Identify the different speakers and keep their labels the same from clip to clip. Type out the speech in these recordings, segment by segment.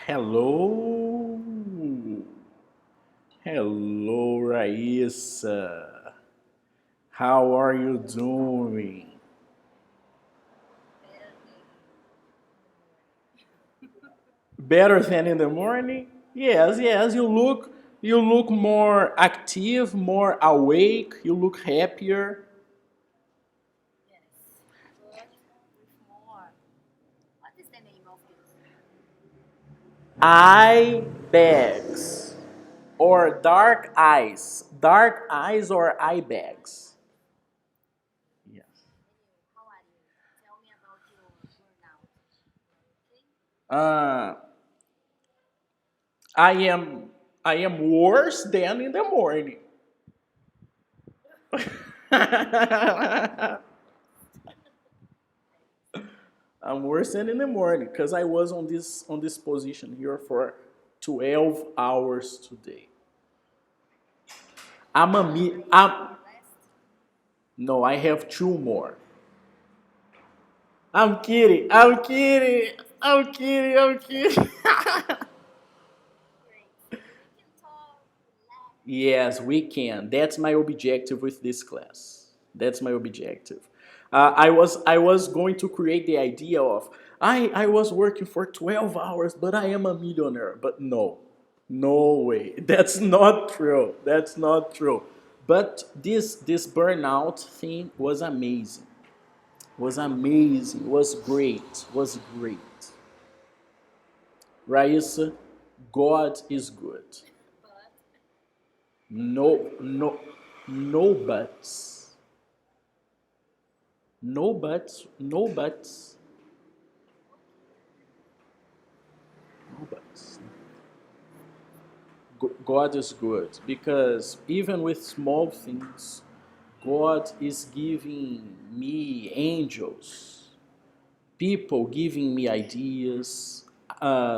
Speaker 1: Hello. Hello, Rayssa. How are you doing? Better than in the morning? Yes, yes. You look more active, more awake. You look happier. Eye bags or dark eyes. Dark eyes or eye bags. Yes. Uh, I am I am worse than in the morning. I'm worse than in the morning because I was on this position here for 12 hours today. I'm no, I have two more. I'm kidding. I'm kidding. I'm kidding. I'm kidding. Yes, we can. That's my objective with this class. That's my objective. I was going to create the idea of I was working for 12 hours, but I am a millionaire. But no, no way. That's not true. That's not true. But this burnout thing was amazing. Was amazing. Was great. Was great. Raissa, God is good. No, no, no buts. No buts. No buts. No buts. God is good because even with small things, God is giving me angels, people giving me ideas,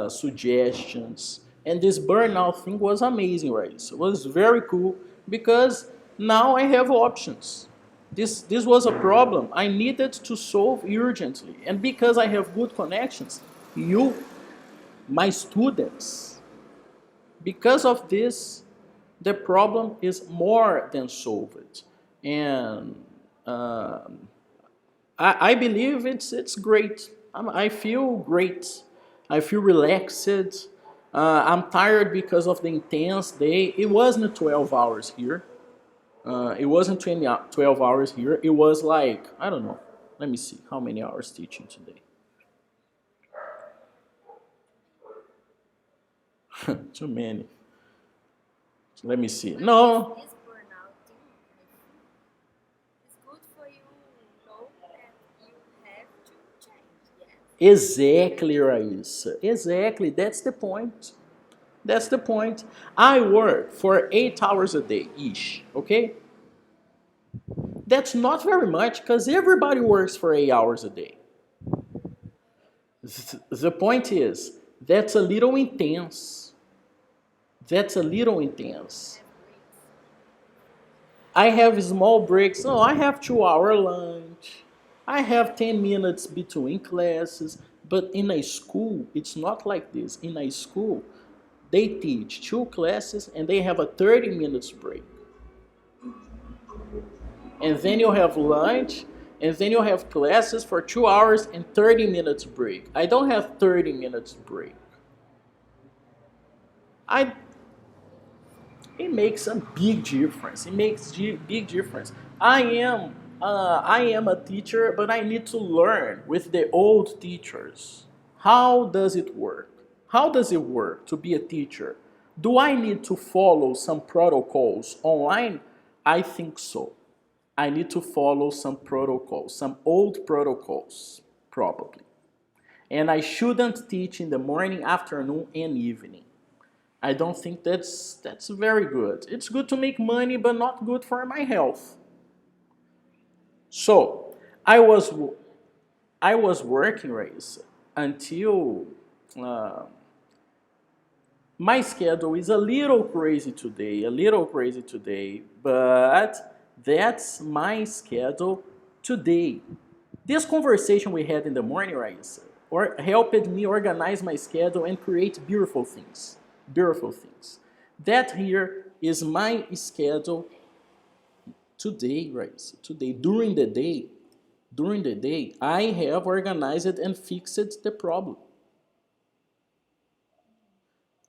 Speaker 1: suggestions. And this burnout thing was amazing, right? So it was very cool because now I have options. This was a problem I needed to solve urgently. And because I have good connections, you, my students, because of this, the problem is more than solved. And I believe it's great. I feel great. I feel relaxed. I'm tired because of the intense day. It wasn't 12 hours here. It wasn't 12 hours here. It was like, I don't know. Let me see how many hours teaching today. Too many. Let me see. No, exactly, Raissa. Exactly. That's the point. That's the point. I work for 8 hours a day ish. Okay, that's not very much because everybody works for 8 hours a day. The point is that's a little intense. That's a little intense. I have small breaks. No, I have 2 hour lunch. I have 10 minutes between classes. But in a school, it's not like this. In a school, they teach two classes and they have a 30 minutes break. And then you have lunch, and then you have classes for 2 hours and 30 minutes break. I don't have 30 minutes break. I It makes a big difference. It makes big difference. I am a teacher, but I need to learn with the old teachers. How does it work? How does it work to be a teacher? Do I need to follow some protocols online? I think so. I need to follow some protocols, some old protocols, probably. And I shouldn't teach in the morning, afternoon, and evening. I don't think that's very good. It's good to make money, but not good for my health. So I was I was working race until uh, my schedule is a little crazy today, but that's my schedule today. This conversation we had in the morning, Raissa, or helped me organize my schedule and create beautiful things. Beautiful things. That here is my schedule today, right? So today, during the day, I have organized and fixed the problem.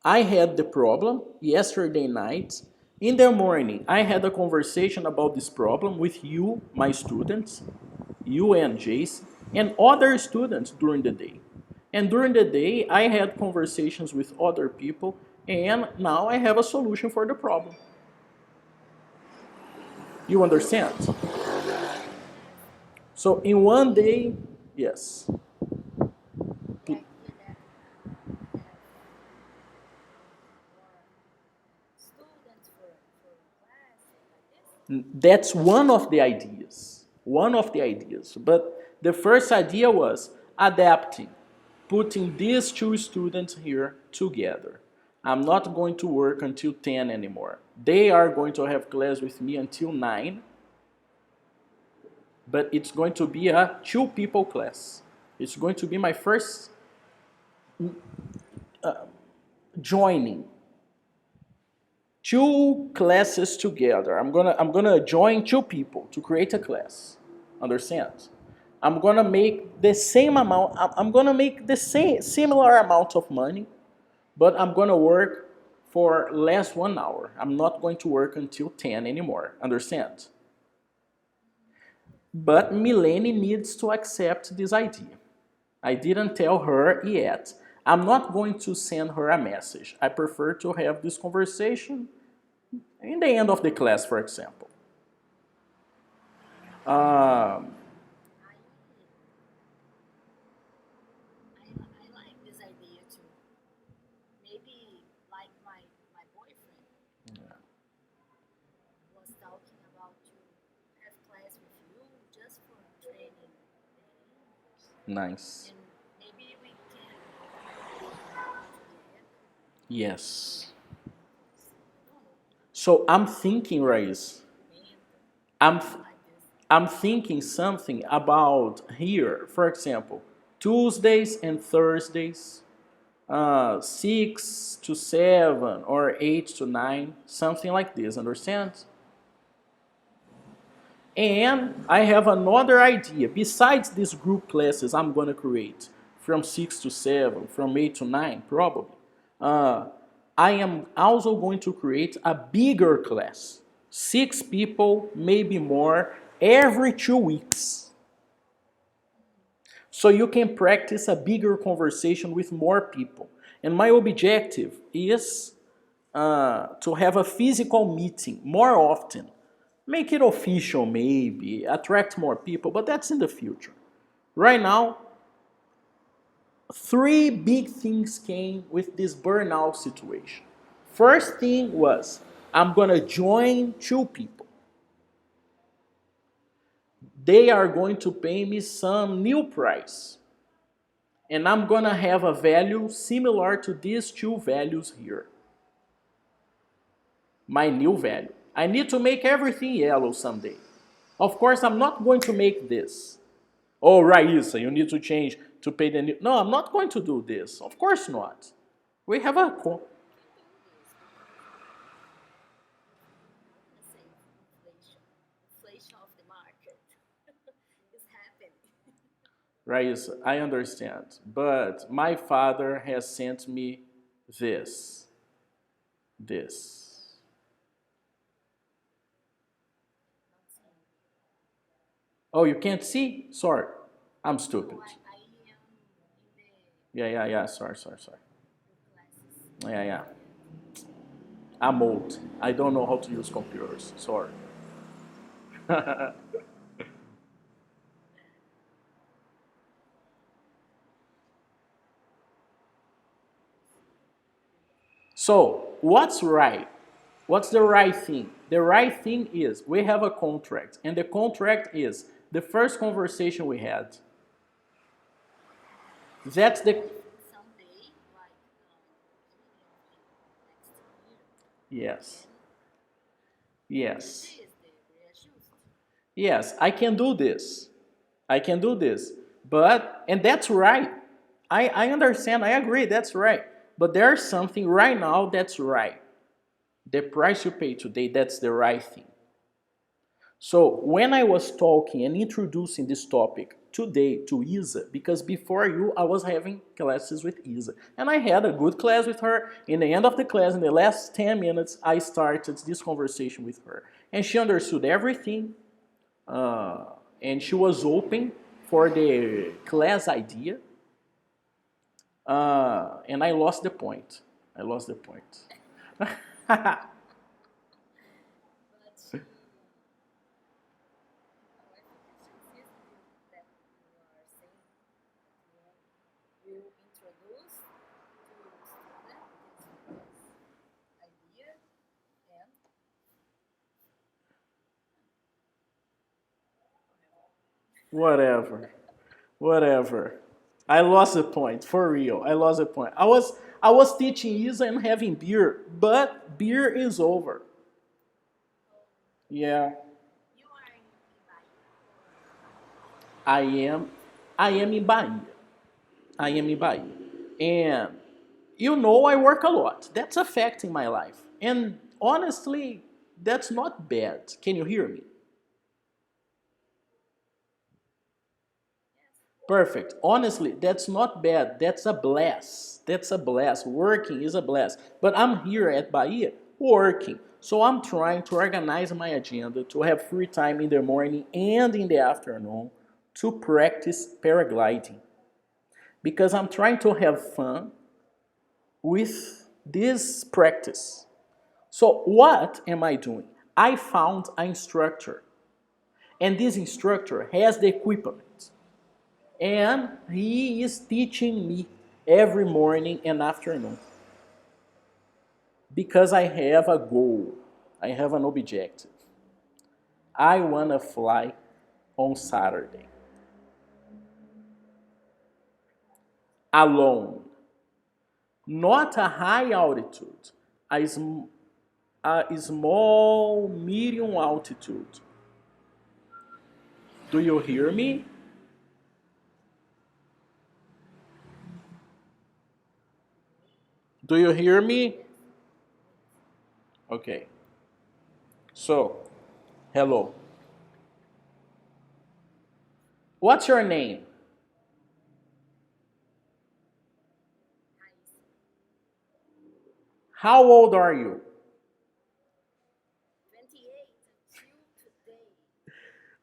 Speaker 1: I had the problem yesterday night. In the morning, I had a conversation about this problem with you, my students, you and Jace, and other students during the day. And during the day, I had conversations with other people, and now I have a solution for the problem. You understand? So in one day, yes. That's one of the ideas. One of the ideas. But the first idea was adapting, putting these two students here together. I'm not going to work until 10 anymore. They are going to have class with me until 9, but it's going to be a two people class. It's going to be my first joining two classes together. I'm gonna join two people to create a class. Understand? I'm gonna make the same amount. I'm gonna make the same similar amount of money, but I'm gonna work for less 1 hour. I'm not going to work until 10 anymore. Understand? But Milene needs to accept this idea. I didn't tell her yet. I'm not going to send her a message. I prefer to have this conversation in the end of the class, for example. Um, nice. Yes. So I'm thinking, Rayssa, I'm, I'm thinking something about here, for example, Tuesdays and Thursdays, 6 to 7 or 8 to 9, something like this, understand? And I have another idea. Besides these group classes I'm going to create from 6 to 7, from 8 to 9, probably, uh, I am also going to create a bigger class. 6 people, maybe more, every 2 weeks. So you can practice a bigger conversation with more people. And my objective is to have a physical meeting more often. Make it official, maybe, attract more people, but that's in the future. Right now, 3 big things came with this burnout situation. First thing was, I'm gonna join 2 people. They are going to pay me some new price. And I'm gonna have a value similar to these 2 values here. My new value. I need to make everything yellow someday. Of course, I'm not going to make this. Oh, Rayssa, you need to change to pay the new. No, I'm not going to do this. Of course not. We have a. Rayssa, I understand. But my father has sent me this. This. Oh, you can't see? Sorry. I'm stupid. Yeah. Sorry. Yeah. I'm old. I don't know how to use computers. Sorry. So, what's right? What's the right thing? The right thing is we have a contract, and the contract is the first conversation we had. That's the. Yes. Yes. Yes, I can do this. I can do this. But, and that's right. I understand, I agree, that's right. But there's something right now that's right. The price you pay today, that's the right thing. So when I was talking and introducing this topic today to Isa, because before you I was having classes with Isa, and I had a good class with her. In the end of the class, in the last 10 minutes, I started this conversation with her, and she understood everything, uh, and she was open for the class idea, and I lost the point. I lost the point. Whatever. Whatever. I lost the point, for real. I lost the point. I was teaching Isa and having beer, but beer is over. Yeah, I am I am in Bahia. I am in Bahia. And I work a lot. That's affecting my life. And honestly, that's not bad. Can you hear me? Perfect. Honestly, that's not bad. That's a blast. That's a blast. Working is a blast. But I'm here at Bahia working. So I'm trying to organize my agenda to have free time in the morning and in the afternoon to practice paragliding. Because I'm trying to have fun with this practice. So what am I doing? I found an instructor. And this instructor has the equipment. And he is teaching me every morning and afternoon because I have a goal. I have an objective. I want to fly on Saturday alone, not a high altitude, a, a small medium altitude. Do you hear me? Do you hear me? Okay. So, hello. What's your name? How old are you?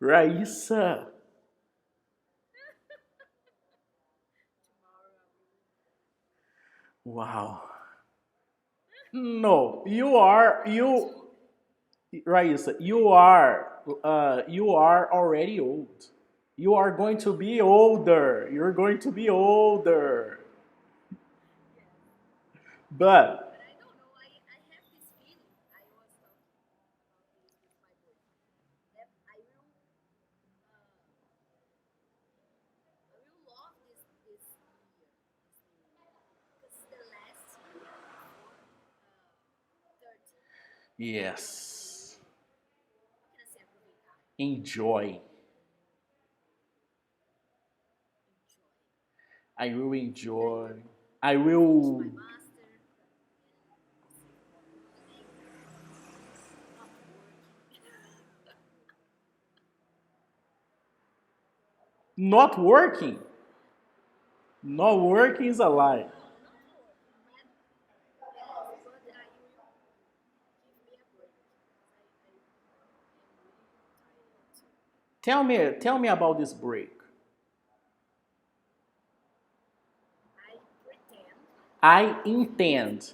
Speaker 1: Rayssa. Wow. No, Raisa, you are already old. You are going to be older. You're going to be older. But yes, enjoy. I will enjoy. I will not working. Not working is a lie. Tell me about this break. I intend.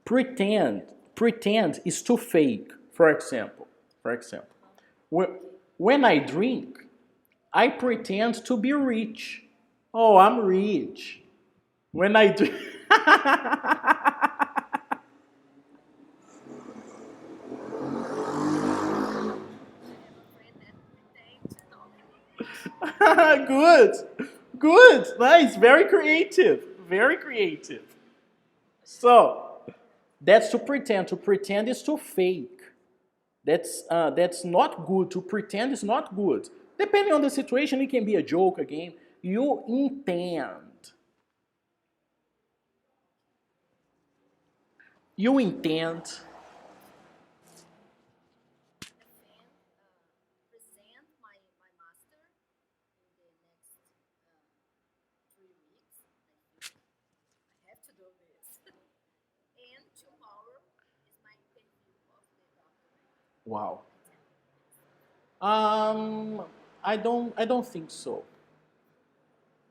Speaker 1: Pretend is to fake. For example, when I drink, I pretend to be rich. Oh, I'm rich. When I do, good, good, nice, very creative, very creative. So that's to pretend. To pretend is to fake. That's not good. To pretend is not good. Depending on the situation, it can be a joke, a game. You intend. You intend
Speaker 2: present my master in the next 3 weeks. I have to do this. And tomorrow is my interview of the doctorate.
Speaker 1: wow. Um, I don't think so.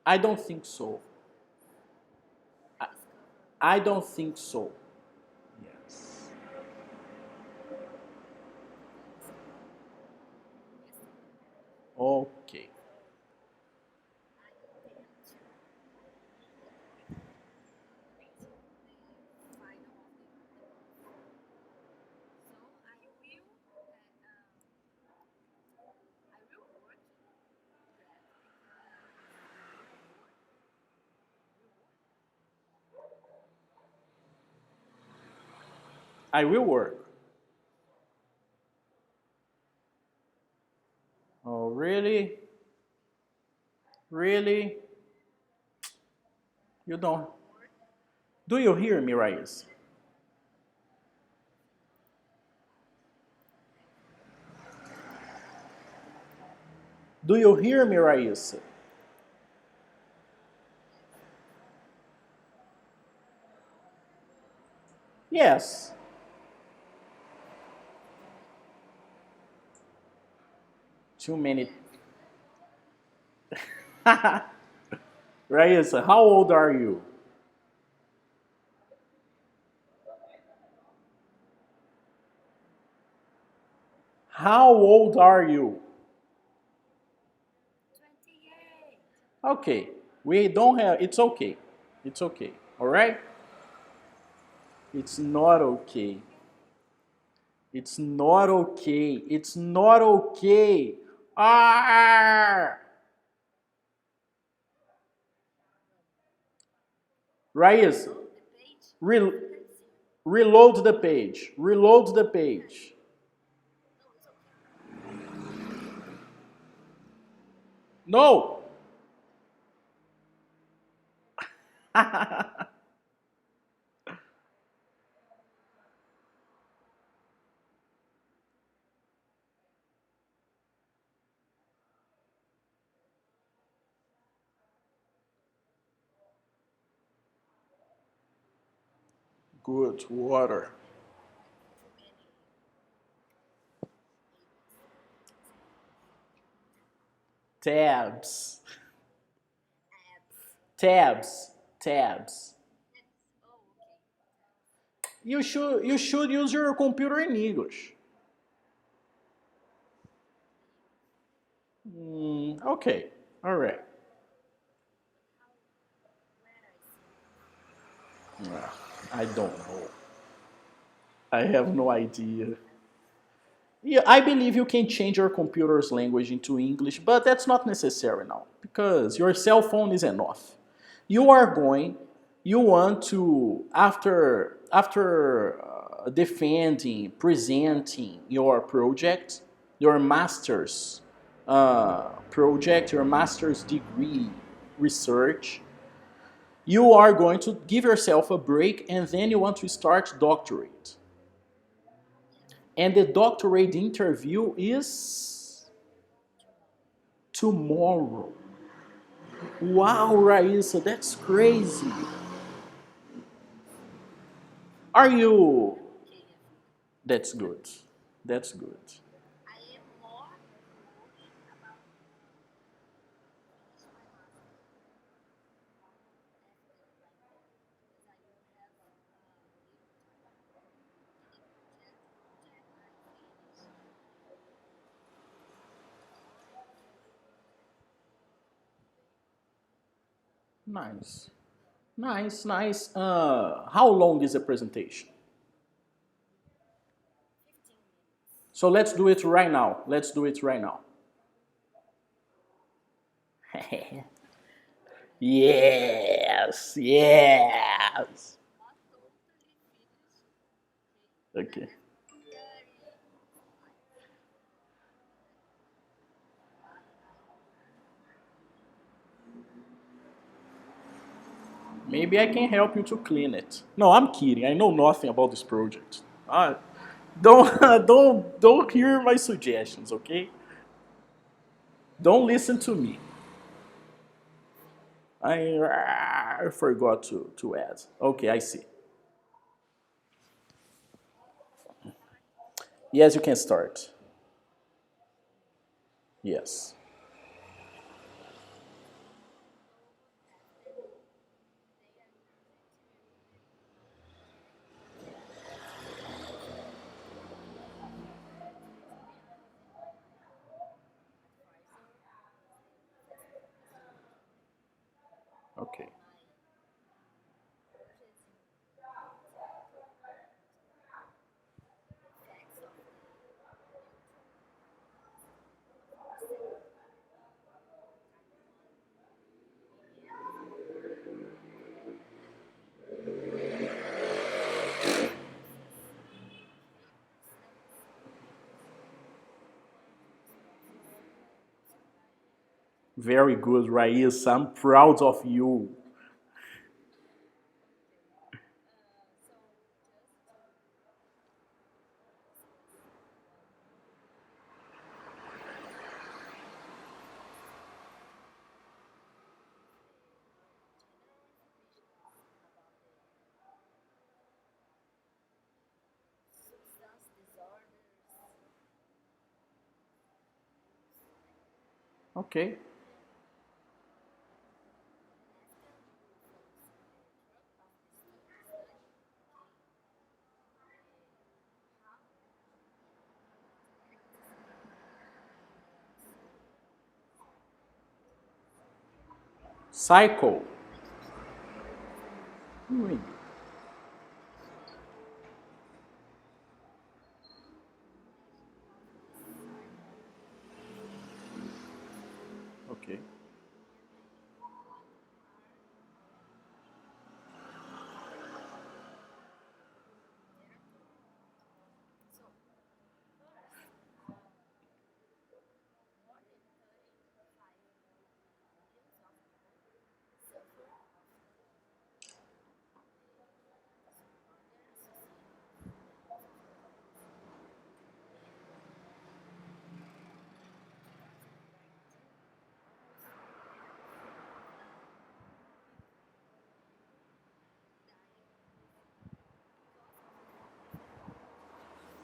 Speaker 1: I don't think so. I, I don't think so. Yes. Okay. I will work. Oh, really? Really? You don't. Do you hear me, Rayssa? Do you hear me, Rayssa? Yes. Too many. Rayssa, how old are you? How old are you?
Speaker 2: 28.
Speaker 1: Okay. We don't have. It's okay. It's okay. All right? It's not okay. It's not okay. It's not okay. Ah! Rayssa, re- reload the page. Reload the page. No! Good water. Tabs. Tabs. Tabs. You should use your computer in English. Okay. All right. I don't know. I have no idea. Yeah, I believe you can change your computer's language into English, but that's not necessary now because your cell phone is enough. You are going, you want to after defending, presenting your project, your master's project, your master's degree research. You are going to give yourself a break, and then you want to start doctorate. And the doctorate interview is tomorrow. Wow, Rayssa, that's crazy. Are you? That's good. That's good. Nice. Nice, nice. How long is the presentation? So let's do it right now. Let's do it right now. Yes, yes. Okay. Maybe I can help you to clean it. No, I'm kidding. I know nothing about this project. Don't don't hear my suggestions, okay? Don't listen to me. I forgot to add. Okay, I see. Yes, you can start. Yes. Okay. Very good, Rayssa. I'm proud of you. Okay. Cycle. Hmm. Okay.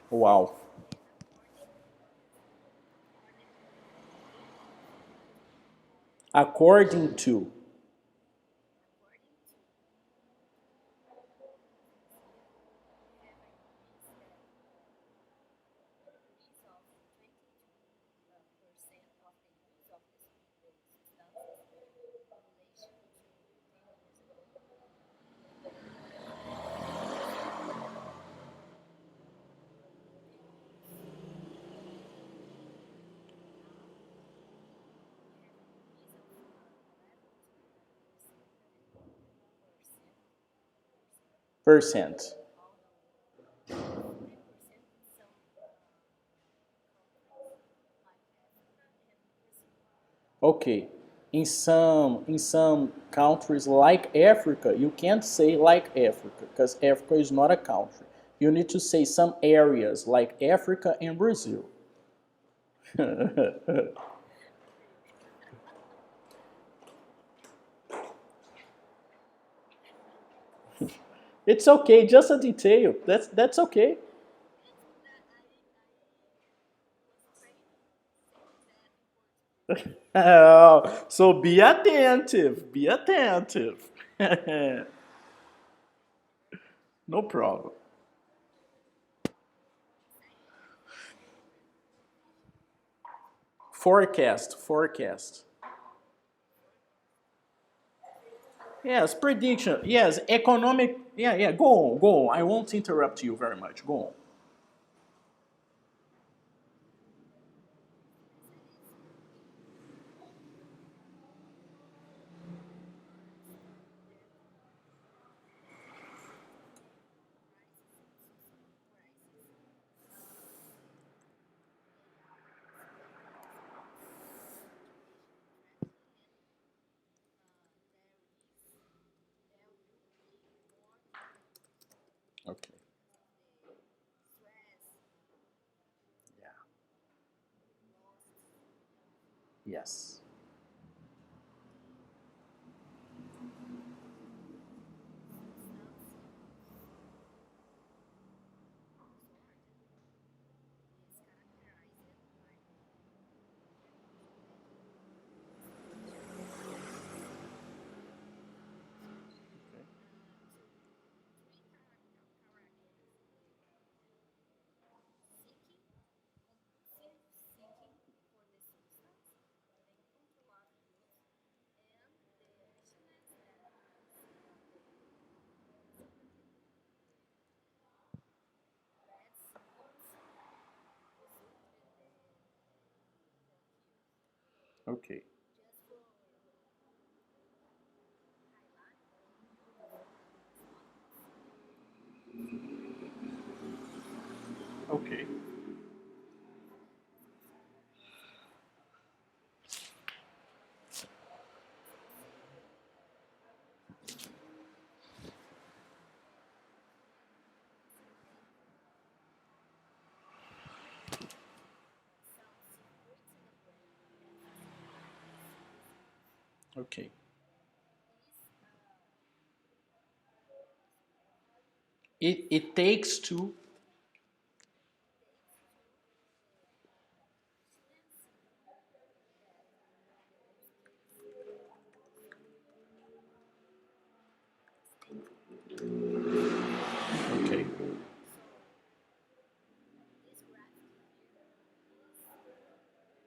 Speaker 1: Wow. According to. Percent. Okay. In some countries like Africa, you can't say like Africa because Africa is not a country. You need to say some areas like Africa and Brazil. It's okay, just a detail. That's okay. Oh, so be attentive. Be attentive. No problem. Forecast. Forecast. Yes, prediction. Yes, economic. Yeah, yeah. Go on, go on. I won't interrupt you very much. Go on. Okay.
Speaker 2: stress,
Speaker 1: Yeah.
Speaker 2: loss,
Speaker 1: Yes.
Speaker 2: substance disorder is characterized by emotional
Speaker 1: Okay.
Speaker 2: three seeking, compulsive seeking for the substance, uncontrollable use, and the abstinence that is bad symptoms result with the use.
Speaker 1: Okay.
Speaker 2: Just for highlight, it's not
Speaker 1: Okay.
Speaker 2: some circuits in the brain and physical symptoms.
Speaker 1: Okay.
Speaker 2: This
Speaker 1: It takes two.
Speaker 2: takes to the abstinence that in those cases state.
Speaker 1: Okay.
Speaker 2: So this graphic here is this book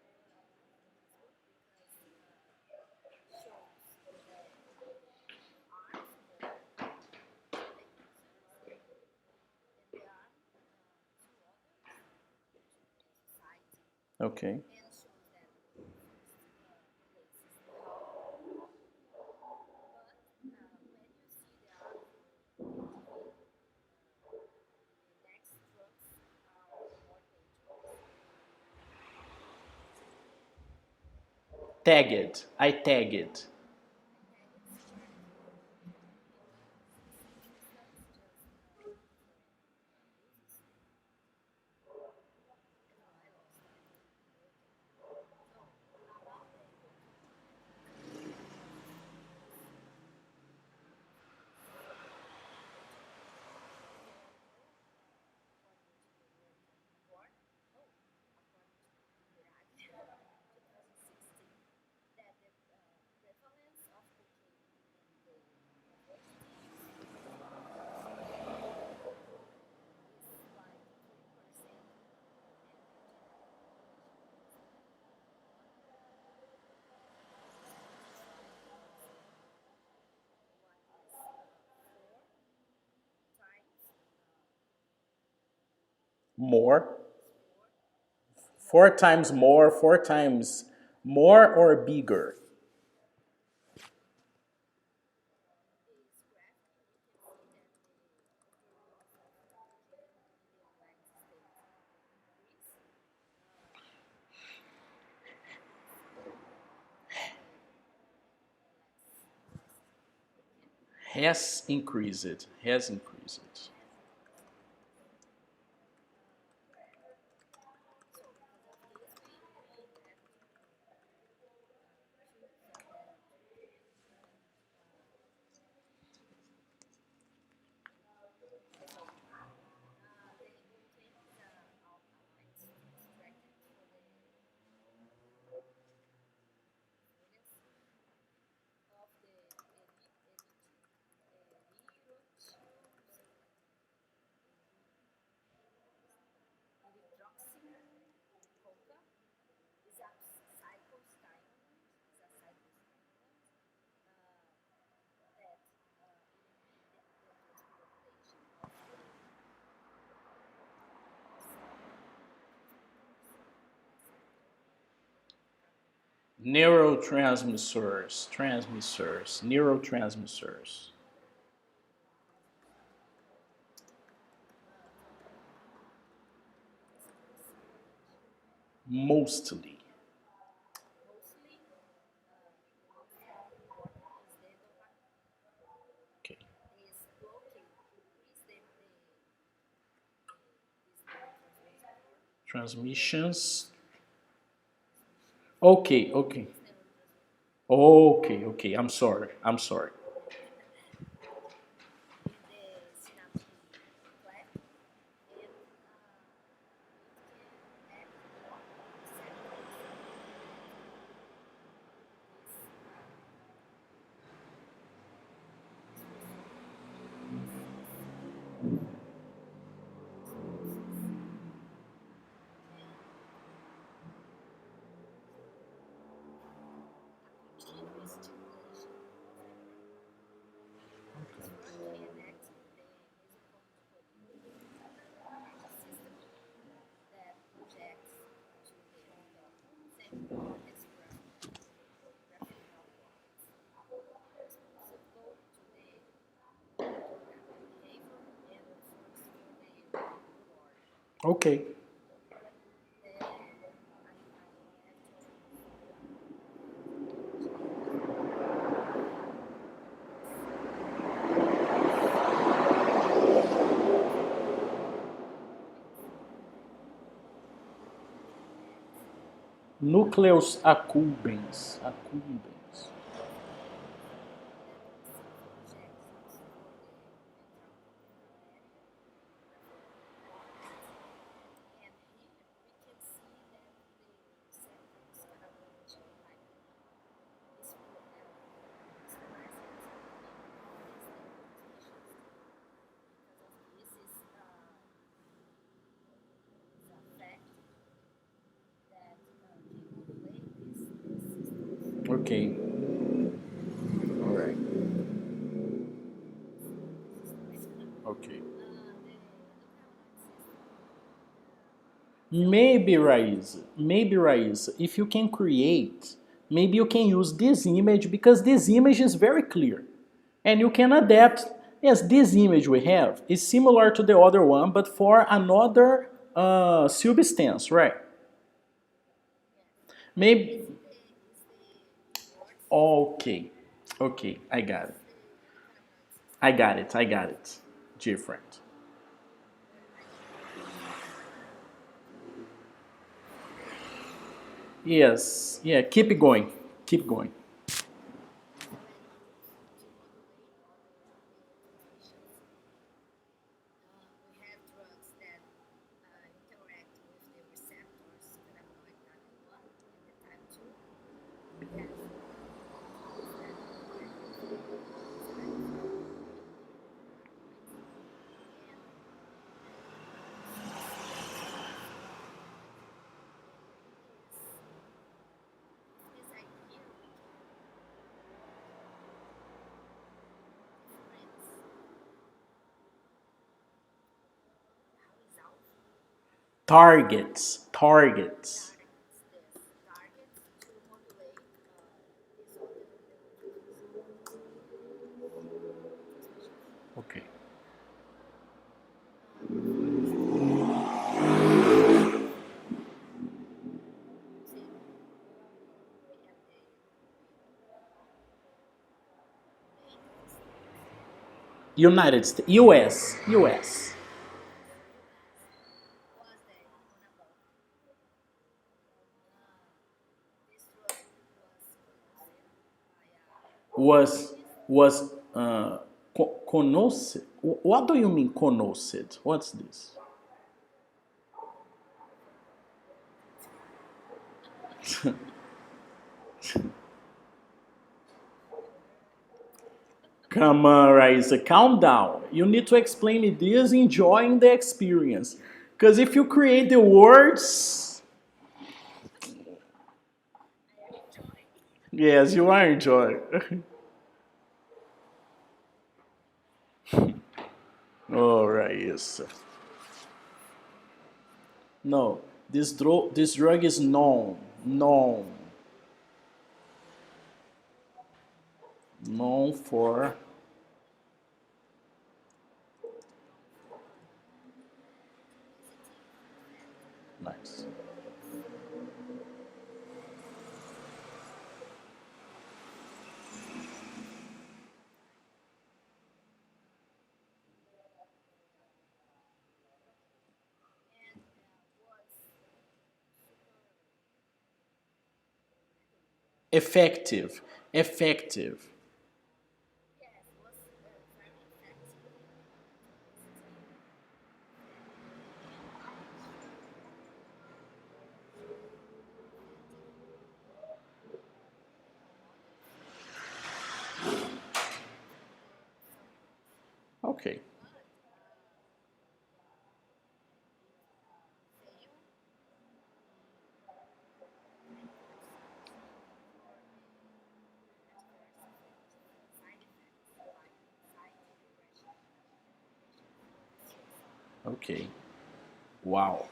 Speaker 2: because shows that are more the users and there are two others to the society
Speaker 1: Okay.
Speaker 2: and shows that first places the harm, but when you see the article giving the next drugs are more dangerous,
Speaker 1: Tag it. I tag it.
Speaker 2: I tag it strategy. Some substance just different uses. I lost the cocaine. So about the cocaine, because it's there are no, according to the world report, no, according to Iraq 2016, that the prevalence of cocaine in the universities is like 3%, and the general population is like 1.25%, what is
Speaker 1: More.
Speaker 2: four
Speaker 1: Four times more. Four times more or bigger.
Speaker 2: this graphic, you can see that the overdose of cocaine in the United States increase this last weekend
Speaker 1: Has increased. Has increased.
Speaker 2: has increased. So because of this, we have to choose a better treatment and so the cocaine is a alkaline extracted for the furnace of the erythroxycoca is a cyclostimulant, uh, that in the transportation of the receptor
Speaker 1: Neurotransmitters. Transmitters. Neurotransmitters.
Speaker 2: is considered
Speaker 1: Mostly.
Speaker 2: mostly the most important is the dopamine.
Speaker 1: Okay.
Speaker 2: This blockade increase the
Speaker 1: Transmissions. Okay, okay. Okay. I'm sorry. I'm sorry. Okay. Núcleos accumbens. Accumbens. Okay. All right. Okay. Maybe Raiz, if you can create, maybe you can use this image because this image is very clear. And you can adapt, yes, this image we have is similar to the other one, but for another substance, right? Maybe, okay, okay, I got it. I got it. Different. Yes, yeah, keep it going. Keep going. Targets. Okay. United States, US was conoced. What do you mean conoced? What's this? Come on, Raisa, calm down. You need to explain me this enjoying the experience. Because if you create the words, yes, you are enjoying. Oh, Raisa. No, this drug is known for nice. Effective. Effective.
Speaker 2: Yes, it was very effective.
Speaker 1: Okay. Okay. Wow.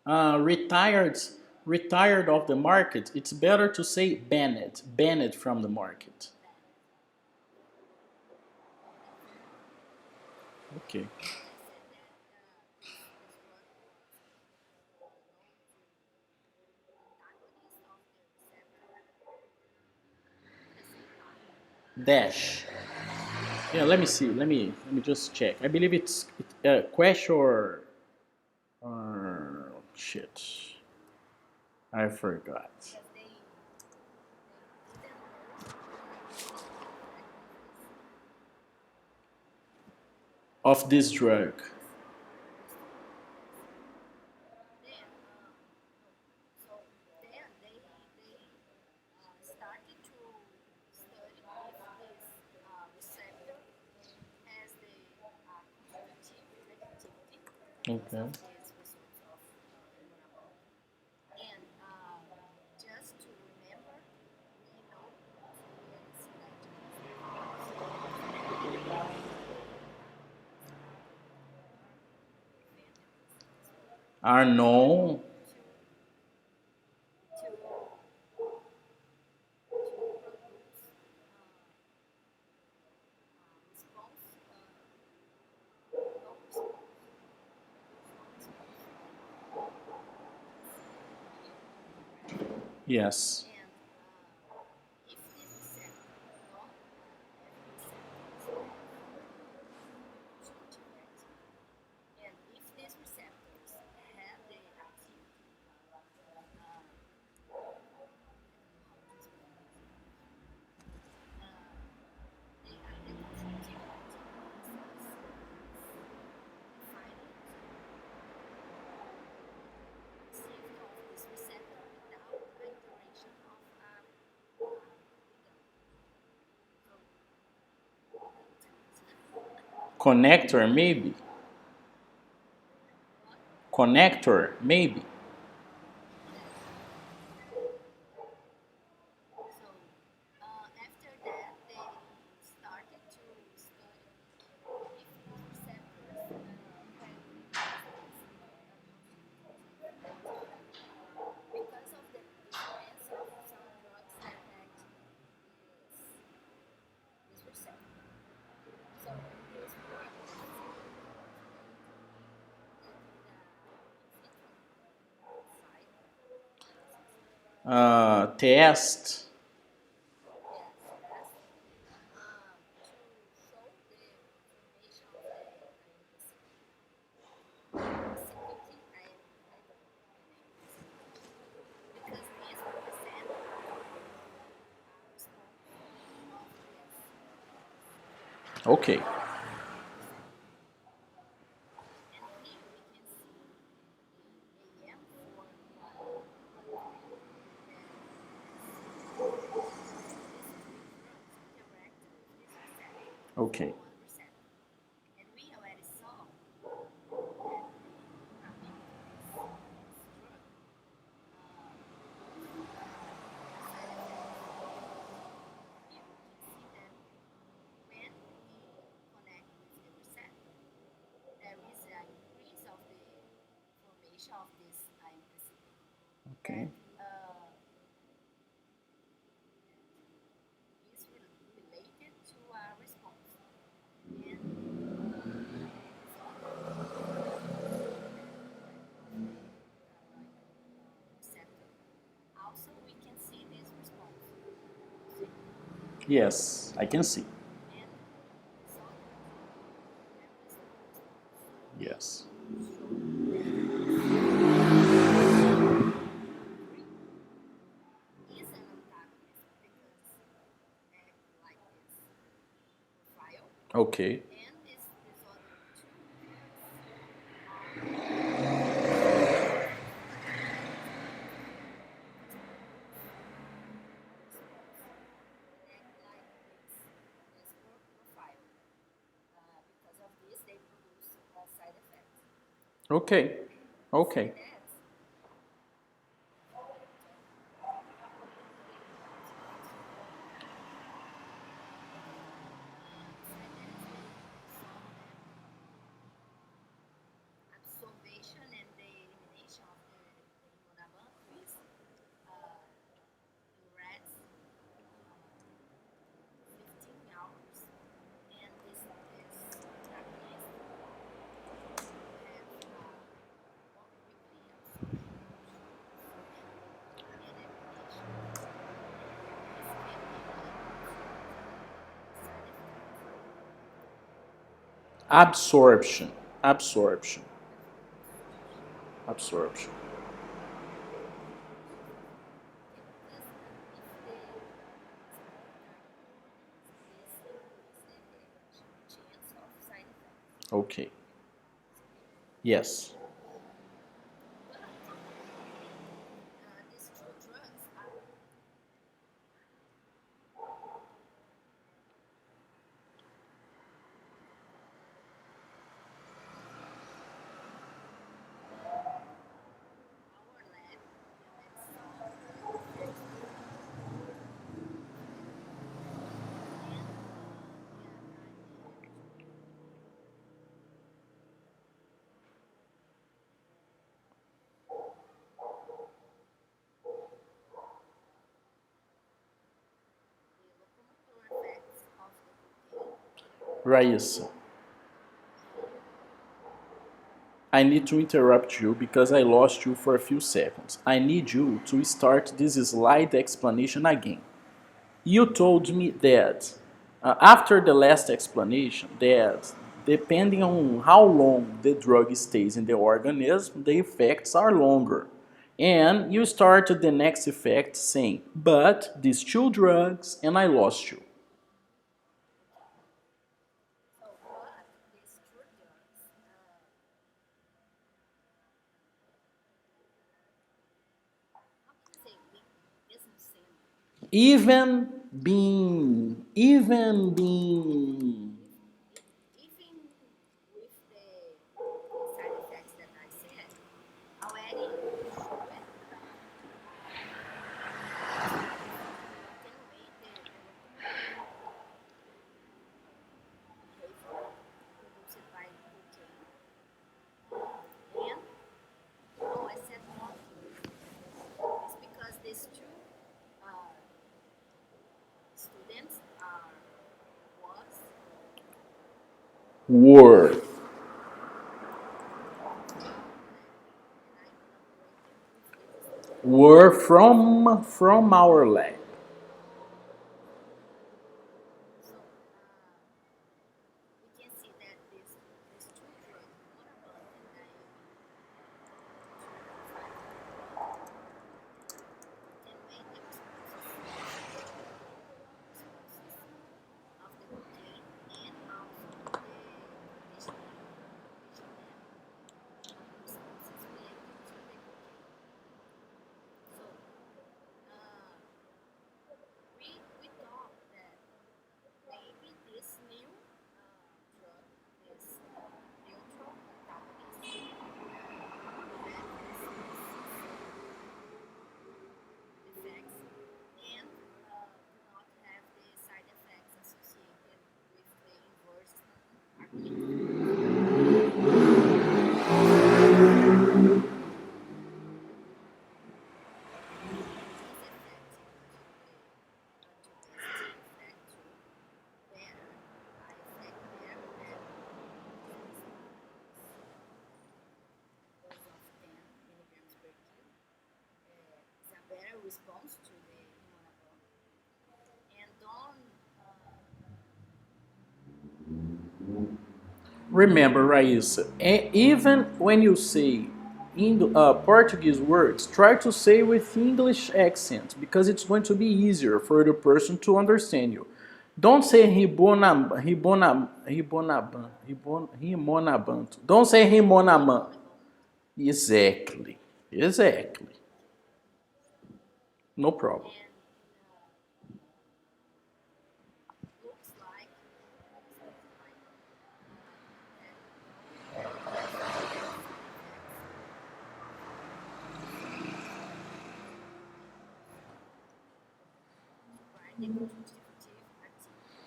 Speaker 1: Retired, retired of the market. It's better to say banned, banned from the market. Okay. Dash. Yeah, let me see. Let me just check. I believe it's Quash or shit. I forgot. Of this drug. Okay. Are known. Yes. Connector, maybe. Connector, maybe. Test. Okay. Okay. Okay. Yes, I can see. Yes. Okay.
Speaker 2: And these other two drugs are responsible profile. Because of this, they produce side effects.
Speaker 1: Okay.
Speaker 2: Besides
Speaker 1: Okay.
Speaker 2: that, besides that, some of them absorption and the elimination of the immunoglobulin is in rats 15 hours, and this agonist have more quickly absorption and elimination, and this can be linked to side effects.
Speaker 1: Absorption. Absorption. Absorption.
Speaker 2: Okay, because if the drug is more time, this increase the chance of side effects.
Speaker 1: Okay.
Speaker 2: Is okay?
Speaker 1: Yes.
Speaker 2: But these two drugs are our lab units the effects of the and yeah, I needed to the locomotor effects of the cocaine.
Speaker 1: Rayssa, I need to interrupt you because I lost you for a few seconds. I need you to start this slide explanation again. You told me that after the last explanation that depending on how long the drug stays in the organism, the effects are longer. And you started the next effect saying, but these two drugs and I lost you.
Speaker 2: Okay, so but these two drugs, how can I say mesmo sendo,
Speaker 1: Even being
Speaker 2: if, even with the side effects that I said, already showed to attenuate the locomotor behavior produced by cocaine. And oh, I said more here. It's because these two uh, students are was
Speaker 1: were
Speaker 2: from our lab, and I collaborated with these students.
Speaker 1: were from our lab.
Speaker 2: So we can see that these two drugs, monoamine and diamine 2,5-1, attenuate the responses of the cocaine and also the legitimate responses related to the cocaine. So we thought that maybe this new drug, this neutral antagonist, will have these same effects and do not have the side effects associated with the inverse agonist. And these effects include the antagonistic effect to better, I affect better than, for example, this dose of 10 milligrams per kilo. Is a better response to the immunoglobulin. And don't
Speaker 1: Remember, Raíssa, even when you say Portuguese words, try to say with English accent because it's going to be easier for the person to understand you. Don't say Rimonabanto. Don't say Rimonaman. Exactly. Exactly. No problem.
Speaker 2: And looks like that all these side effects supply the conjunctive activity.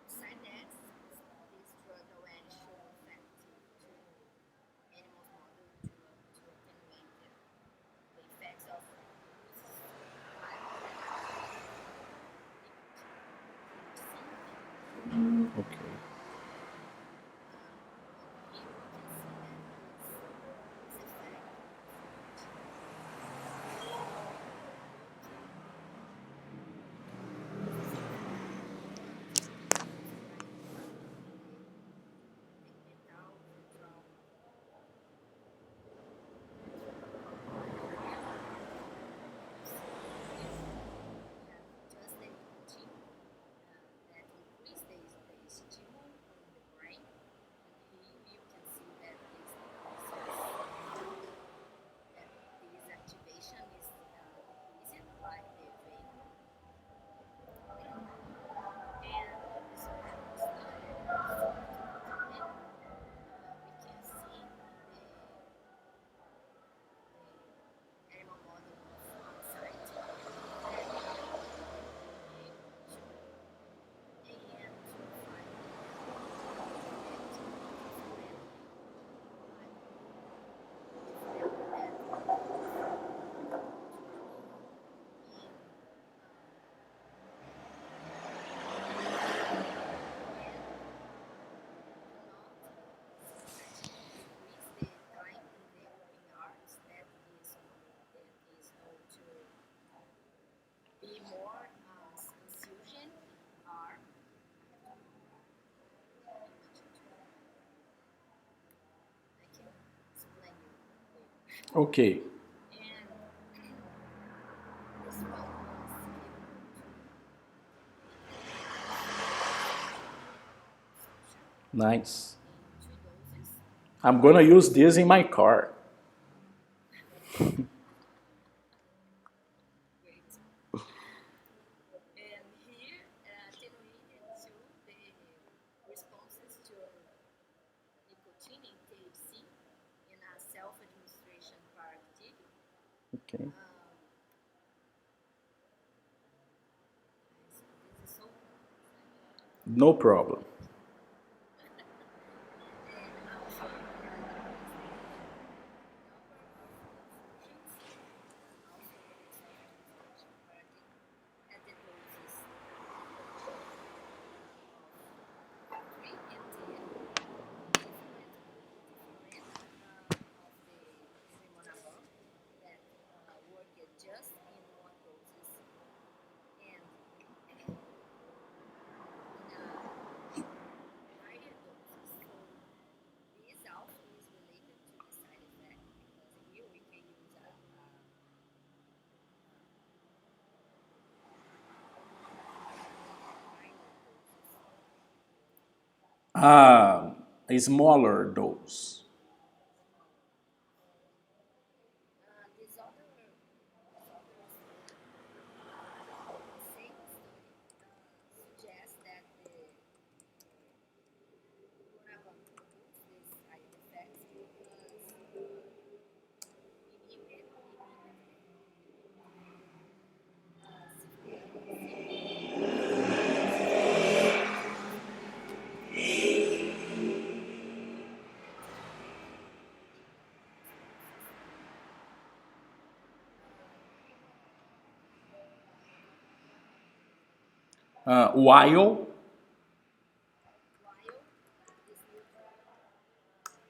Speaker 2: Besides that, this drug already show effective to animals model to attenuate the effects of
Speaker 1: Okay.
Speaker 2: here we can see that this effect mental control just the nicotine that increase the stimulus in the brain. And here you can see that this activation is decreased by the vape. And this study we can see the animal model of anxiety that and to find decrease the time in the open arts that is known to be more incision are I can explain you later.
Speaker 1: Okay.
Speaker 2: And this one was able
Speaker 1: Nice.
Speaker 2: in two doses.
Speaker 1: I'm gonna use this in my car.
Speaker 2: Great. And here, attenuated to the responses to nicotine in THC in a self-administration paradigm.
Speaker 1: Okay.
Speaker 2: This is so
Speaker 1: No problem.
Speaker 2: and also number of infusions also in self-administration paradigm at the doses of 3 and 10 different of the rimonabant that work just in one doses and in higher doses. So this also is related to the side effect because here we can use a minor doses.
Speaker 1: A smaller dose.
Speaker 2: This other same study suggests that the rimonabant reduces these side effects because
Speaker 1: While
Speaker 2: while this new drug cannot work on this.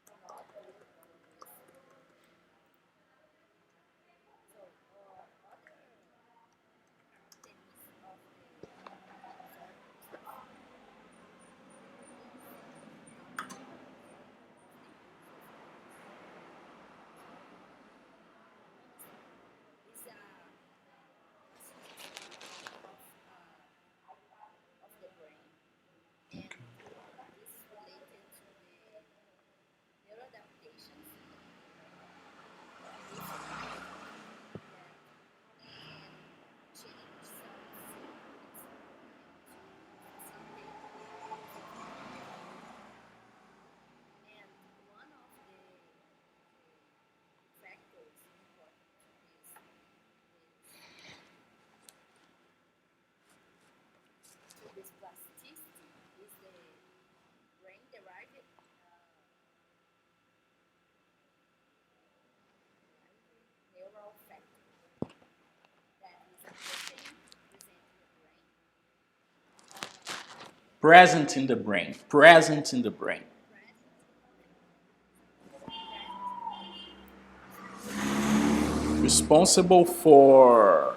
Speaker 2: So other techniques of the
Speaker 1: Present in the brain. Present in the brain. Responsible for.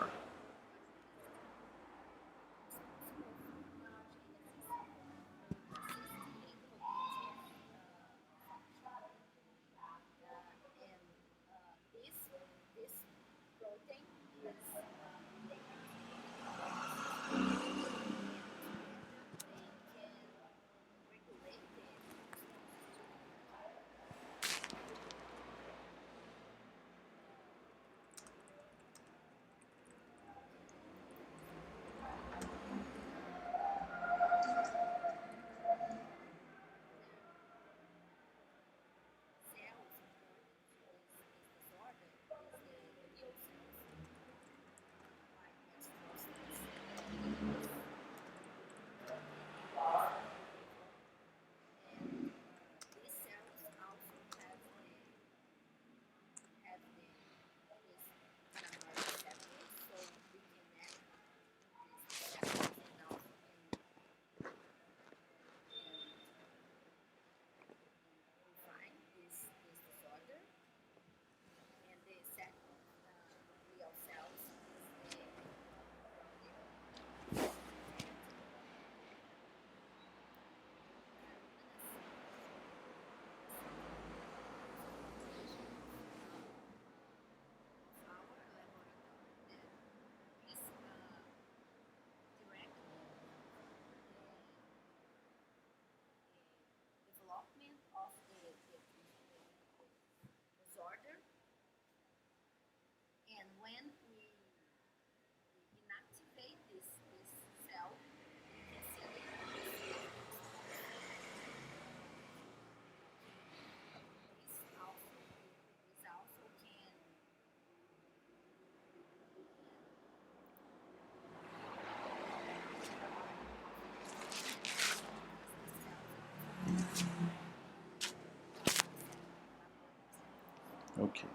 Speaker 1: Okay.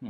Speaker 1: Hmm.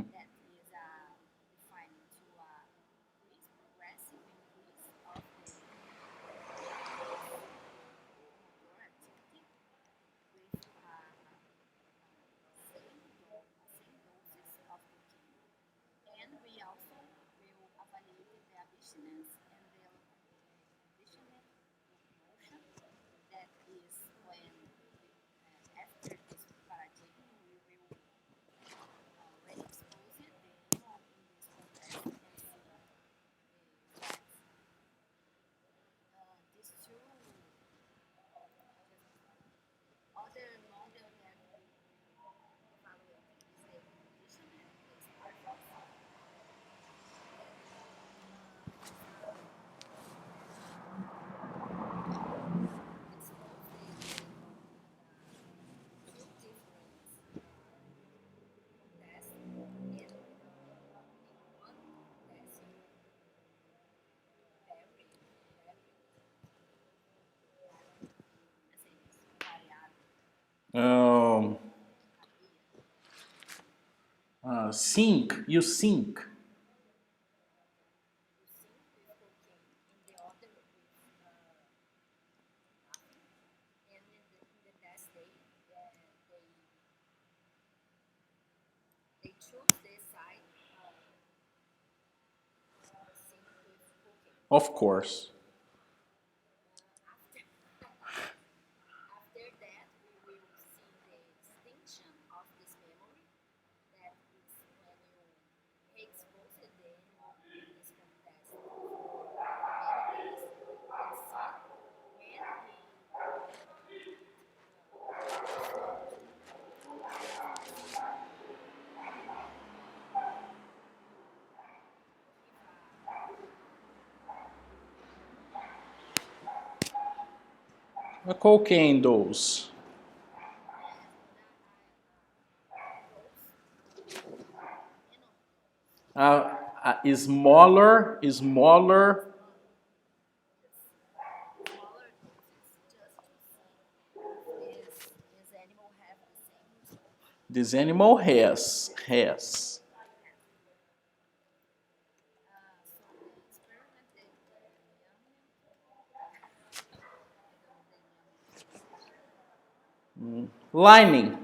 Speaker 1: Um, Sync. You sync. Of course. Cocaine those. Smaller.
Speaker 2: Smaller doses, just to see if this animal have the same result.
Speaker 1: This animal has.
Speaker 2: So the experiment
Speaker 1: Lining.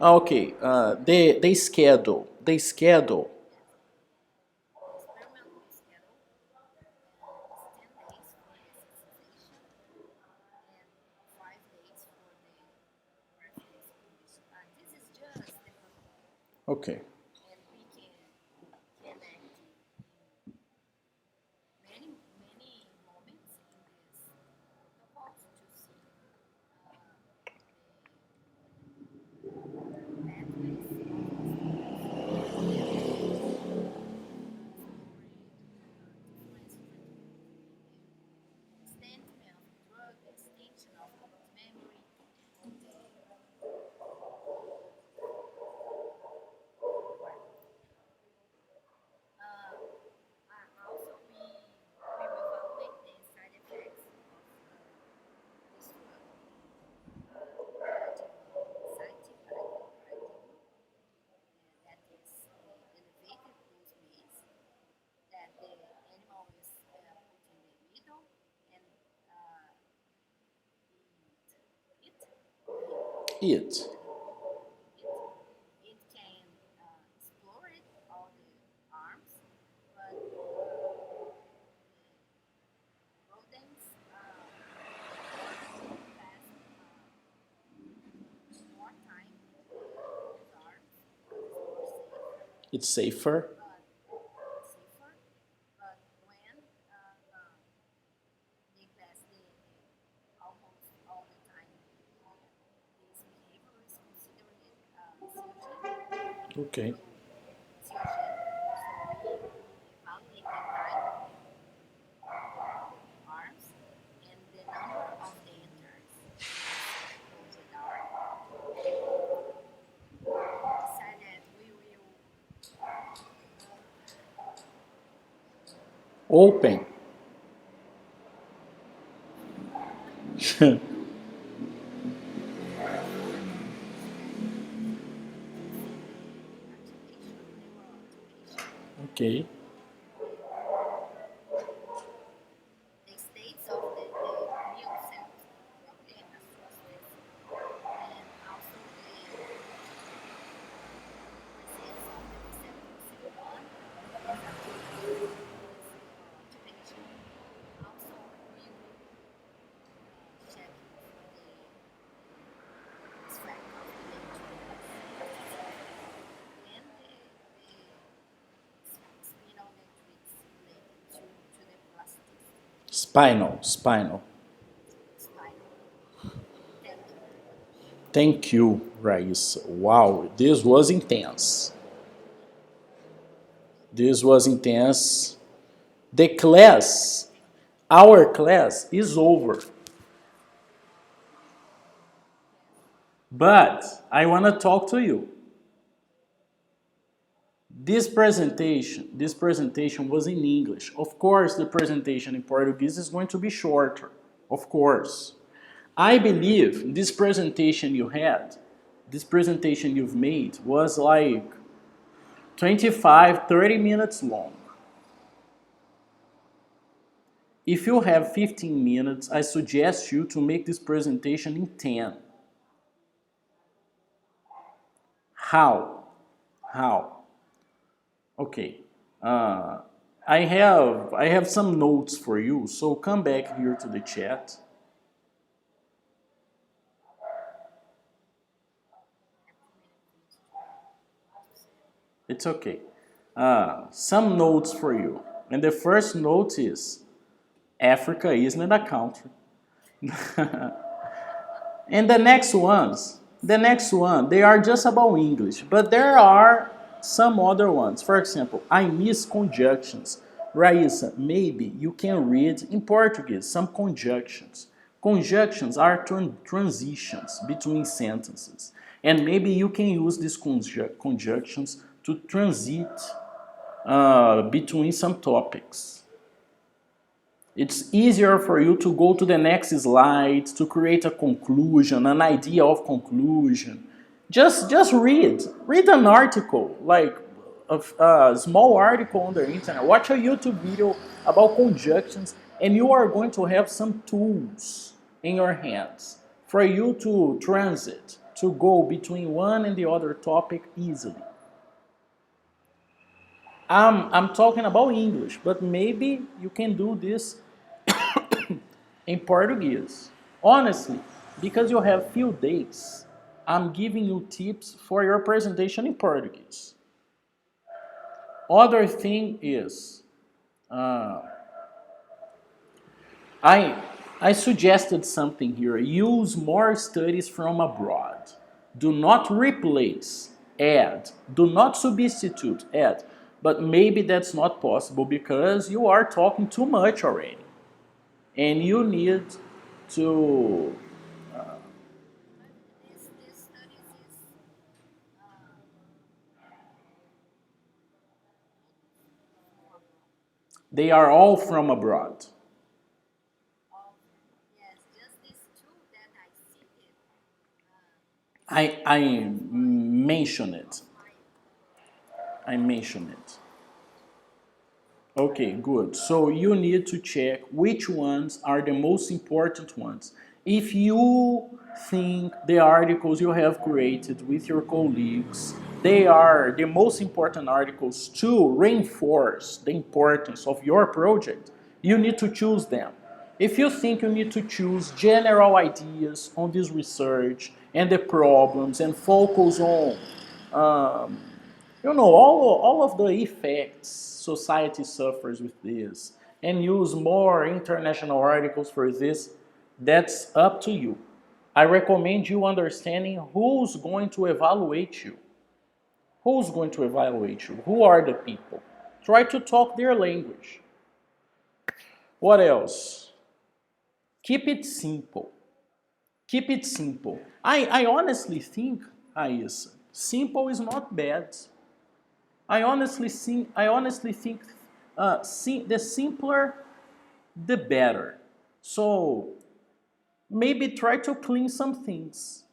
Speaker 1: Okay. They schedule. They schedule.
Speaker 2: yes, the experiment we schedule is 10 days for the sensitization and 5 days for the reference condition. This is just the protocol,
Speaker 1: Okay.
Speaker 2: and we can act in many moments in this protocol to see the pathways of response and difference between extension of drug, extension of motor memory, or the also we will evaluate the side effects of this drug regarding cytipheretin, that is elevated dose means that the animal is put in the middle and eat or
Speaker 1: It.
Speaker 2: it can explore it all the arms, but rodents pass more time in those arms because it's more safe,
Speaker 1: It's safer.
Speaker 2: but safer. But when they pass almost all the time, this behavior is considered
Speaker 1: Okay.
Speaker 2: Seogen. So we evaluate the time arms and the number of the interns in this closed arm, and decide that we will
Speaker 1: Open.
Speaker 2: before this mechanism to see the activation, neural activation,
Speaker 1: Okay.
Speaker 2: the states of the immune cells, okay, associated, and also the presence of the receptor C1 as activation of this neural activation. Also, we will check for the extract of the matrix plasticity and the spinal matrix related to the plasticity.
Speaker 1: Spinal.
Speaker 2: Spinal. Thank you very much.
Speaker 1: Thank you, Rayssa. Wow, this was intense. This was intense. The class, our class, is over.
Speaker 2: Yes.
Speaker 1: But I want to talk to you. This presentation was in English. Of course, the presentation in Portuguese is going to be shorter. Of course. I believe this presentation you had, this presentation you've made was like 25, 30 minutes long. If you have 15 minutes, I suggest you to make this presentation in 10. How? How? Okay. Uh, I have some notes for you, so come back here to the chat.
Speaker 2: And 2 minutes to say.
Speaker 1: It's okay. Some notes for you. And the first note is Africa isn't a country. And the next one, they are just about English, but there are some other ones. For example, I miss conjunctions. Rayssa, maybe you can read in Portuguese some conjunctions. Conjunctions are transitions between sentences. And maybe you can use these conjunctions to transit between some topics. It's easier for you to go to the next slide, to create a conclusion, an idea of conclusion. Just read. Read an article, like a small article on the internet. Watch a YouTube video about conjunctions, and you are going to have some tools in your hands for you to transit, to go between one and the other topic easily. I'm talking about English, but maybe you can do this in Portuguese. Honestly, because you have few days, I'm giving you tips for your presentation in Portuguese. Other thing is, uh, I suggested something here. Use more studies from abroad. Do not replace, add. Do not substitute, add. But maybe that's not possible because you are talking too much already. And you need to
Speaker 2: This studies is
Speaker 1: they are all from abroad.
Speaker 2: of, yes, just these two that I see it.
Speaker 1: I mention it.
Speaker 2: My
Speaker 1: I mention it. Okay, good. So you need to check which ones are the most important ones. If you think the articles you have created with your colleagues, they are the most important articles to reinforce the importance of your project, you need to choose them. If you think you need to choose general ideas on this research and the problems and focus on um, all of the effects society suffers with this and use more international articles for this, that's up to you. I recommend you understanding who's going to evaluate you. Who's going to evaluate you? Who are the people? Try to talk their language. What else? Keep it simple. Keep it simple. I honestly think, Aissa, simple is not bad. I honestly think the simpler, the better. So maybe try to clean some things.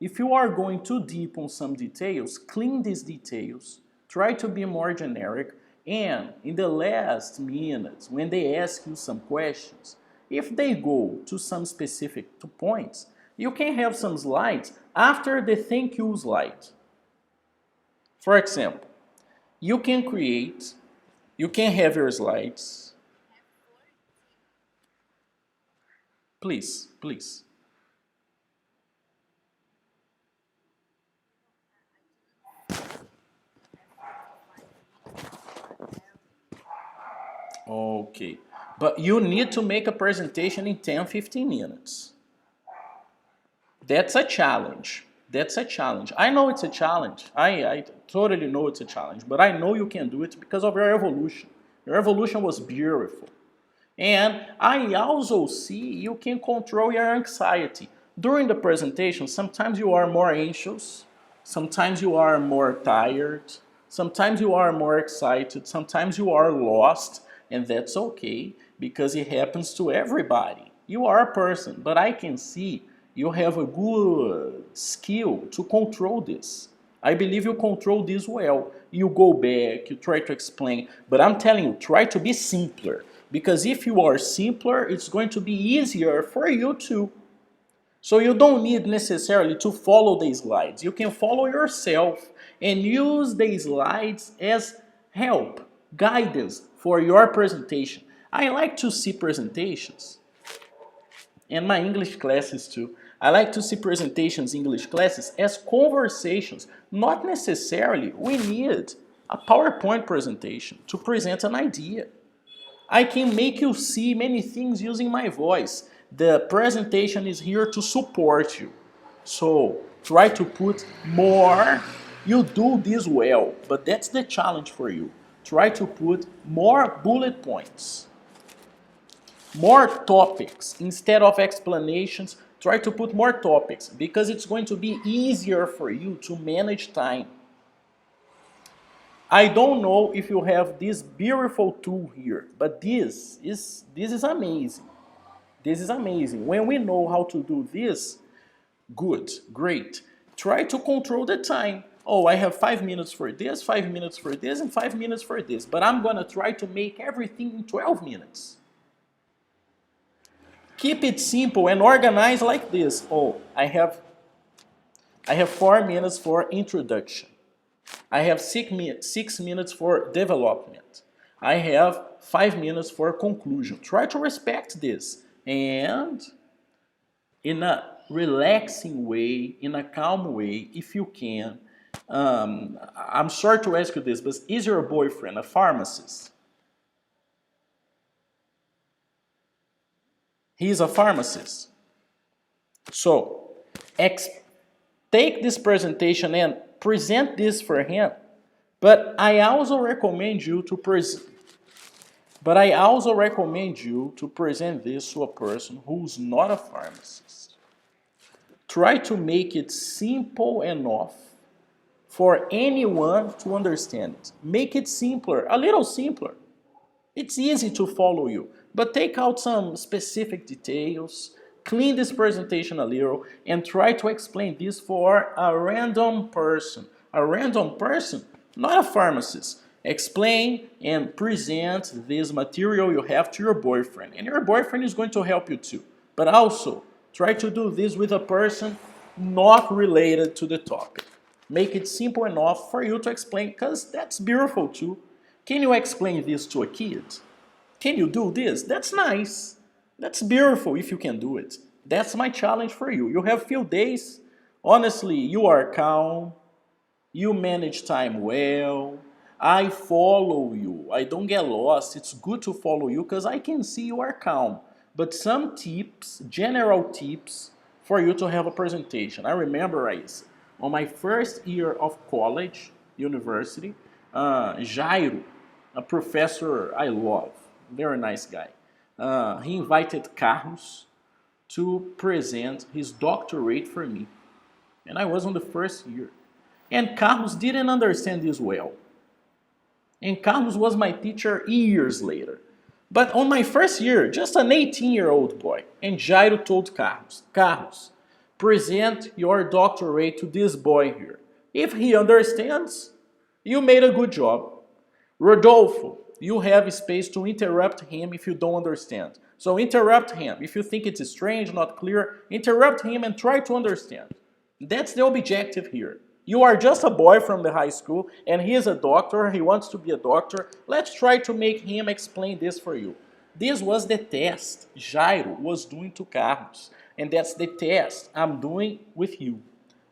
Speaker 1: If you are going too deep on some details, clean these details. Try to be more generic. And in the last minutes, when they ask you some questions, if they go to some specific points, you can have some slides after the thank you slide. For example, you can have your slides. Please, please. Okay. But you need to make a presentation in 10, 15 minutes. That's a challenge. That's a challenge. I know it's a challenge. I totally know it's a challenge. But I know you can do it because of your evolution. Your evolution was beautiful. And I also see you can control your anxiety. During the presentation, sometimes you are more anxious, sometimes you are more tired, sometimes you are more excited, sometimes you are lost, and that's okay because it happens to everybody. You are a person, but I can see you have a good skill to control this. I believe you control this well. You go back, you try to explain, but I'm telling you, try to be simpler. Because if you are simpler, it's going to be easier for you too. So you don't need necessarily to follow the slides. You can follow yourself and use the slides as help, guidance for your presentation. I like to see presentations, and my English classes too. I like to see presentations, English classes, as conversations. Not necessarily we need a PowerPoint presentation to present an idea. I can make you see many things using my voice. The presentation is here to support you. So try to put more. You do this well, but that's the challenge for you. Try to put more bullet points. more topics instead of explanations. Try to put more topics because it's going to be easier for you to manage time. I don't know if you have this beautiful tool here, but this is amazing. This is amazing. When we know how to do this, good, great. Try to control the time. Oh, I have 5 minutes for this, 5 minutes for this, and 5 minutes for this. But I'm gonna try to make everything in 12 minutes. Keep it simple and organized like this. Oh, I have 4 minutes for introduction. I have 6 minutes for development. I have 5 minutes for conclusion. Try to respect this. And in a relaxing way, in a calm way, if you can. I'm sorry to ask you this, but is your boyfriend a pharmacist? He is a pharmacist. So, take this presentation and present this for him. But I also recommend you to present this to a person who's not a pharmacist. Try to make it simple enough for anyone to understand it. Make it simpler, a little simpler. It's easy to follow you, but take out some specific details, clean this presentation a little, and try to explain this for a random person. A random person, not a pharmacist. Explain and present this material you have to your boyfriend, and your boyfriend is going to help you too. But also, try to do this with a person not related to the topic. Make it simple enough for you to explain, because that's beautiful too. Can you explain this to a kid? Can you do this? That's nice. That's beautiful if you can do it. That's my challenge for you. You have few days. Honestly, you are calm. You manage time well. I follow you. I don't get lost. It's good to follow you because I can see you are calm. But some tips, general tips, for you to have a presentation. I remember, Rayssa, on my first year of college, university, Jairo, a professor I love, very nice guy, he invited Carlos to present his doctorate for me. And I was on the first year. And Carlos didn't understand this well. And Carlos was my teacher years later. But on my first year, just an 18-year-old boy, and Jairo told Carlos, present your doctorate to this boy here. If he understands, you made a good job. Rodolfo, you have space to interrupt him if you don't understand. So interrupt him. If you think it's strange, not clear, interrupt him and try to understand. That's the objective here. You are just a boy from the high school, and he is a doctor, he wants to be a doctor. Let's try to make him explain this for you. This was the test Jairo was doing to Carlos, and that's the test I'm doing with you.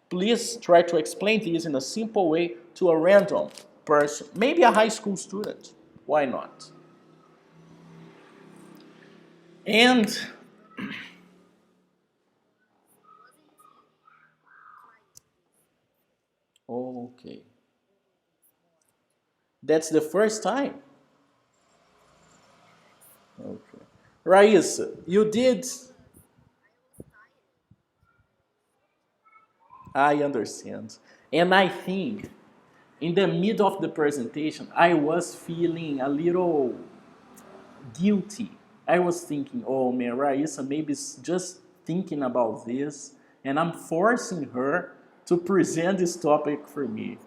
Speaker 1: Please try to explain this in a simple way to a random person, maybe a high school student. Why not? And okay, that's the first time. Okay, Rayssa, you did. I understand, and I think in the middle of the presentation, I was feeling a little guilty. I was thinking, oh man, Rayssa maybe is just thinking about this, and I'm forcing her to present this topic for me.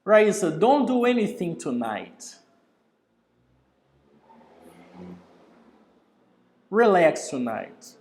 Speaker 1: Rayssa, don't do anything tonight. Relax tonight.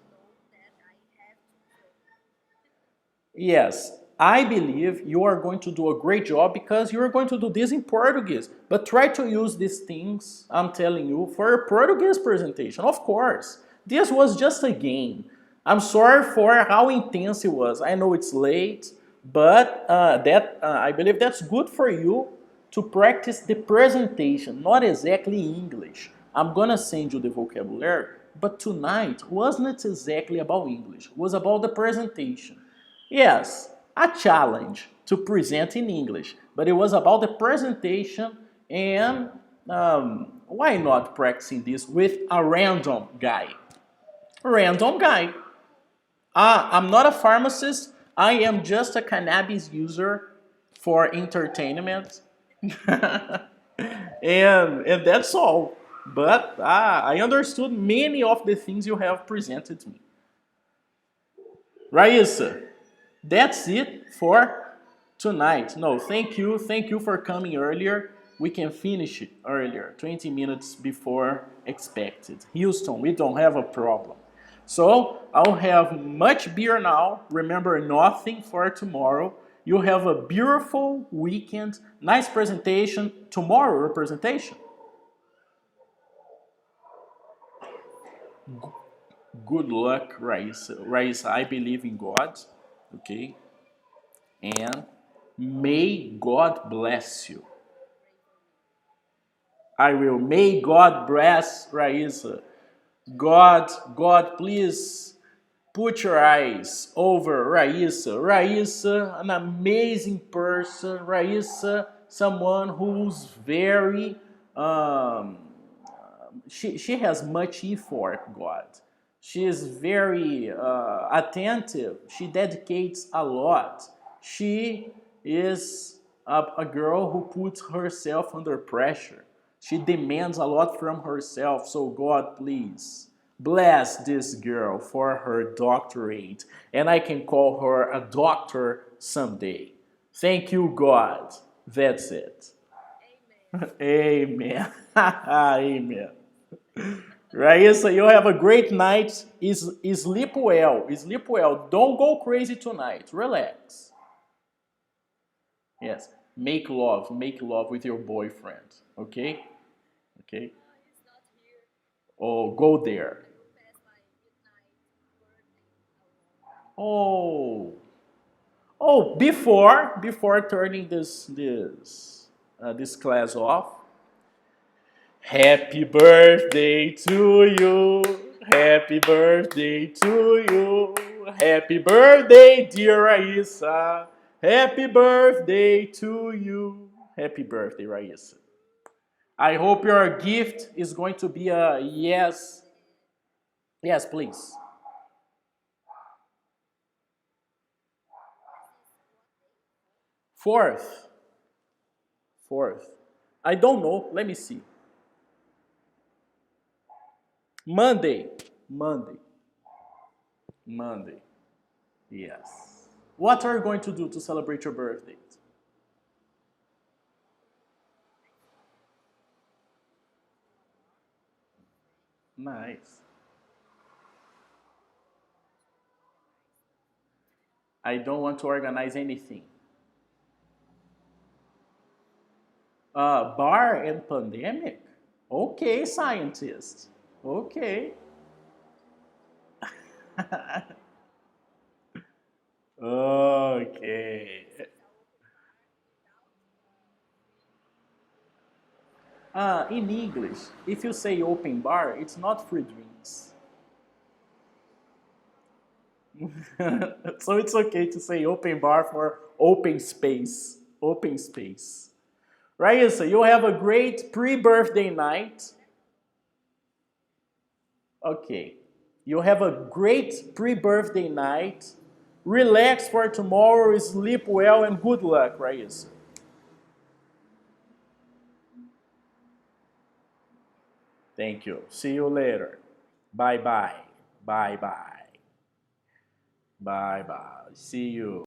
Speaker 1: Yes, I believe you are going to do a great job because you are going to do this in Portuguese. But try to use these things I'm telling you for a Portuguese presentation, of course. This was just a game. I'm sorry for how intense it was. I know it's late, but I believe that's good for you to practice the presentation, not exactly English. I'm gonna send you the vocabulary, but tonight wasn't exactly about English. It was about the presentation. Yes, a challenge to present in English, but it was about the presentation And why not practicing this with a random guy? Random guy. I'm not a pharmacist. I am just a cannabis user for entertainment. And that's all. But I understood many of the things you have presented to me. Raissa, that's it for tonight. No, thank you. Thank you for coming earlier. We can finish it earlier, 20 minutes before expected. Houston, we don't have a problem. So I'll have much beer now. Remember, nothing for tomorrow. You have a beautiful weekend. Nice presentation. Tomorrow, presentation. Good luck, Raissa. Raissa, I believe in God. Okay? And may God bless you. I will. May God bless Raissa. God, please put your eyes over Rayssa. Rayssa, an amazing person. Rayssa, someone who's very she has much effort, God. She is very attentive. She dedicates a lot. She is a girl who puts herself under pressure. She demands a lot from herself. So, God, please bless this girl for her doctorate. And I can call her a doctor someday. Thank you, God. That's it. Amen. Amen. Raissa, you have a great night. Sleep well. Sleep well. Don't go crazy tonight. Relax. Yes. Make love. Make love with your boyfriend. Okay? Okay? Oh, go there. Oh. Oh, before turning this class off, happy birthday to you. Happy birthday to you. Happy birthday, dear Raissa. Happy birthday to you. Happy birthday, Raissa. I hope your gift is going to be a yes. Yes, please. Fourth. Fourth. I don't know. Let me see. Monday. Monday. Monday. Yes. What are you going to do to celebrate your birthday? Nice. I don't want to organize anything. Bar and pandemic? Okay, scientist. Okay. Okay. In English, if you say open bar, it's not free drinks. So it's okay to say open bar for open space. Open space. Raissa, you have a great pre-birthday night. Okay. You have a great pre-birthday night. Relax for tomorrow, sleep well, and good luck, Raissa. Thank you. See you later. Bye bye. Bye bye. Bye bye. See you.